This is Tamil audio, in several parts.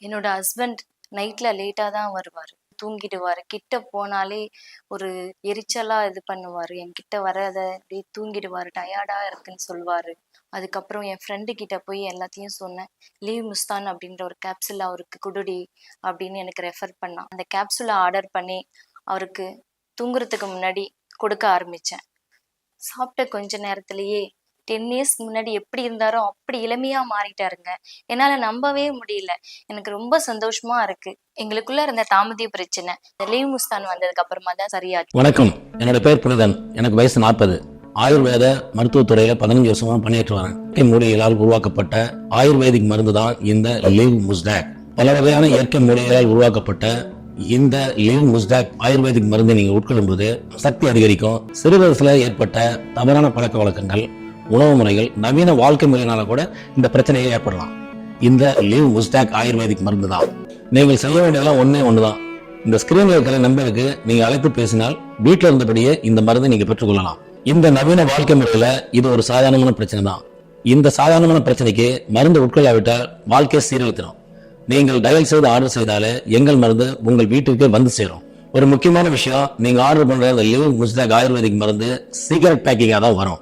என்னோட ஹஸ்பண்ட் நைட்ல லேட்டா தான் வருவாரு. தூங்கிடுவாரு. கிட்ட போனாலே ஒரு எரிச்சலா இது பண்ணுவாரு. என்கிட்ட வராத அப்படியே தூங்கிடுவாரு. டயர்டா இருக்குன்னு சொல்லுவாரு. அதுக்கப்புறம் என் ஃப்ரெண்டு கிட்ட போய் எல்லாத்தையும் சொன்னேன். லீவ் முஸ்தான் அப்படின்ற ஒரு கேப்சூல் அவருக்கு குடுடி அப்படின்னு எனக்கு ரெஃபர் பண்ணான். அந்த கேப்சூல ஆர்டர் பண்ணி அவருக்கு தூங்குறதுக்கு முன்னாடி கொடுக்க ஆரம்பிச்சேன். சாப்பிட்ட கொஞ்ச நேரத்திலேயே 10 இயர்ஸ் முன்னாடி எப்படி இருந்தாரோ அப்படி இளமையா மாறிட்டாருங்க. என்னால நம்பவே முடியல. எனக்கு ரொம்ப சந்தோஷமா இருக்கு. எங்களுக்குள்ள இருந்த தாமதிய பிரச்சனை இந்த லீவ் முஸ்தான் வந்ததுக்கு அப்புறமா தான் சரியாச்சு. வணக்கம், என்னோட பேர் புனிதன். எனக்கு வயசு 40. ஆயுர்வேத மருத்துவத்துறையில 15 வருஷமா பணியாற்றி வரேன். மூலிகைகளால் உருவாக்கப்பட்ட ஆயுர்வேதிக் மருந்து தான் இந்த லீவ் முஸ்டாக். பல வகையான இயற்கை மூலிகைகளால் உருவாக்கப்பட்ட இந்த லீவ் முஸ்டாக் ஆயுர்வேதிக் மருந்தை நீங்க உட்கொள்ளும் போது சக்தி அதிகரிக்கும். சிறு வயசுல ஏற்பட்ட தவறான பழக்க வழக்கங்கள், உணவு முறைகள், நவீன வாழ்க்கை முறையினால கூட இந்த பிரச்சனையை ஏற்படலாம். இந்த லீவ் முஸ்டாக் ஆயுர்வேதிக் மருந்து தான். நீங்கள் செய்ய வேண்டியதெல்லாம் ஒண்ணுதான். இந்த ஸ்கிரீன்ல இருக்கிற நம்பருக்கு நீங்க அழைத்து பேசினால் வீட்டில் இருந்தபடியே இந்த மருந்தை நீங்க பெற்றுக்கொள்ளலாம். இந்த நவீன வாழ்க்கை முறையில இது ஒரு சாதாரணமான பிரச்சனை தான். இந்த சாதாரணமான பிரச்சனைக்கு மருந்து உட்கொள்ளாவிட்டால் வாழ்க்கையை சீரழித்திடும். நீங்கள் டயல் செய்து ஆர்டர் செய்தாலே எங்கள் மருந்து உங்கள் வீட்டுக்கு வந்து சேரும். ஒரு முக்கியமான விஷயம், நீங்க ஆர்டர் பண்ற இந்த லீவ் முஸ்டாக் ஆயுர்வேதிக் மருந்து சீக்கிரட் பேக்கிங்கா தான் வரும்.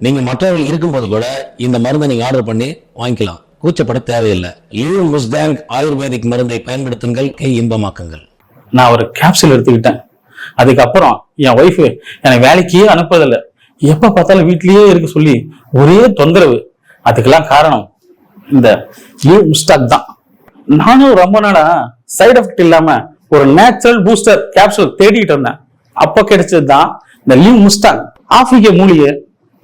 நீங்க மற்றவர்கள் இருக்கும்போது கூட இந்த மருந்தை நீங்க ஆர்டர் பண்ணி வாங்கிக்கலாம். கூச்சப்பட தேவையில்லை. லீவ் முஸ்டாக் ஆயுர்வேதிக் மருந்தை பயன்படுத்துங்கள், இன்பமாக்குங்கள். நான் ஒரு கேப்சூல் எடுத்துக்கிட்டேன். அதுக்கப்புறம் என் ஒய்ஃபு என்னை வேலைக்கே அனுப்புறதில்லை. எப்ப பார்த்தாலும் வீட்லயே இருக்க சொல்லி ஒரே தொந்தரவு. அதுக்கெல்லாம் காரணம் இந்த லீவ் முஸ்டாக் தான். நானும் ரொம்ப நாளா சைடு எஃபெக்ட் இல்லாம ஒரு நேச்சுரல் பூஸ்டர் கேப்சூல் தேடிட்டு இருந்தேன். அப்ப கிடைச்சது தான் இந்த லீவ் முஸ்டாக். ஆப்பிரிக்க மூலிகை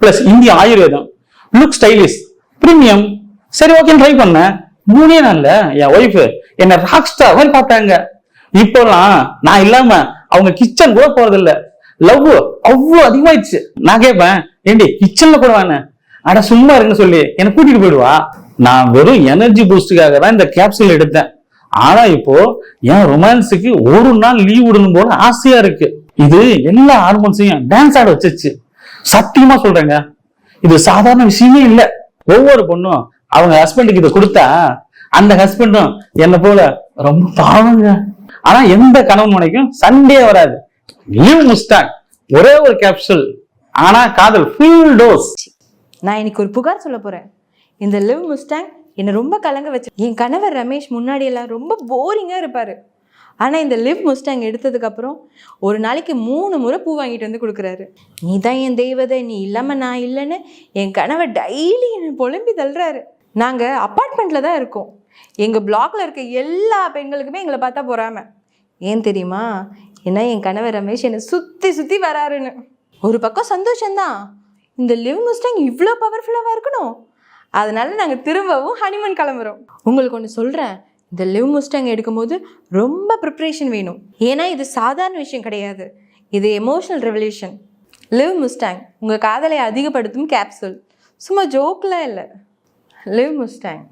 பிளஸ் இந்திய ஆயுர்வேதம், லுக் ஸ்டைலிஷ், பிரீமியம். சரி, ஓகே ட்ரை பண்ணேன். 3 நாள்ல என் ஒய்ஃப் என்ன ராக் ஸ்டார் மாதிரி பார்த்தாங்க. இப்போலாம் நான் இல்லாம அவங்க கிச்சன் கூட போறதில்ல. லவ் அவ்வளவு அதிகமாயிடுச்சு. நான் கேட்பேன், ஏண்டி கிச்சன்ல கூட வாங்க, அட சும்மா இருக்குன்னு சொல்லி என்னை கூட்டிட்டு போயிடுவா. நான் வெறும் எனர்ஜி பூஸ்டுக்காக தான் இந்த கேப்சூல் எடுத்தேன். ஆனா இப்போ என் ரொமான்ஸுக்கு ஒரு நாள் லீவ் விடணும் போல ஆசையா இருக்கு. இது எல்லா ஹார்மோன்ஸையும் டான்ஸ் ஆட வச்சிருச்சு. சத்தியமா சொல்றேங்க, இது சாதாரண விஷயமே இல்ல. ஒவ்வொரு பொண்ணும் அவங்க ஹஸ்பண்டுக்கு இதை கொடுத்தா அந்த ஹஸ்பண்டும் என்ன போல ரொம்ப பாவங்க. ஆனா எந்த கணவன் மனைக்கும் சண்டே வராது. லீவ் முஸ்டாக் ஒரே ஒரு கேப்சூல், ஆனா காதல் ஃபுல் டோஸ். நான் இன்னைக்கு ஒரு புகார் சொல்ல போறேன். இந்த லிவ் முஸ்டாங் என்னை ரொம்ப கலங்க வச்சு. என் கணவர் ரமேஷ் முன்னாடி எல்லாம் ரொம்ப போரிங்கா இருப்பாரு. ஆனா இந்த லிவ் முஸ்டாங் எடுத்ததுக்கு அப்புறம் ஒரு நாளைக்கு 3 முறை பூ வாங்கிட்டு வந்து கொடுக்குறாரு. நீ தான் என் தெய்வதை, நீ இல்லாம நான் இல்லைன்னு என் கணவர் டெய்லி என்னை புலம்பி தள்ளுறாரு. நாங்க அப்பார்ட்மெண்ட்ல தான் இருக்கோம். எங்க பிளாக்ல இருக்க எல்லா பெண்களுக்குமே எங்களை பார்த்தா பொறாம. ஏன் தெரியுமா? ஏன்னா என் கணவர் ரமேஷ் என்னை சுத்தி சுத்தி வராருன்னு. ஒரு பக்கம் சந்தோஷம்தான், இந்த லிவ் முஸ்டாங் இவ்வளோ பவர்ஃபுல்லாக இருக்கணும். அதனால நாங்கள் திரும்பவும் ஹனிமூன் கிளம்புறோம். உங்களுக்கு ஒன்று சொல்கிறேன், இந்த லிவ் முஸ்டாங் எடுக்கும்போது ரொம்ப ப்ரிப்ரேஷன் வேணும். ஏன்னா இது சாதாரண விஷயம் கிடையாது, இது எமோஷனல் ரெவல்யூஷன். லிவ் முஸ்டாங் உங்கள் காதலை அதிகப்படுத்தும் கேப்சூல், சும்மா ஜோக்கெலாம் இல்லை. Live Mustang.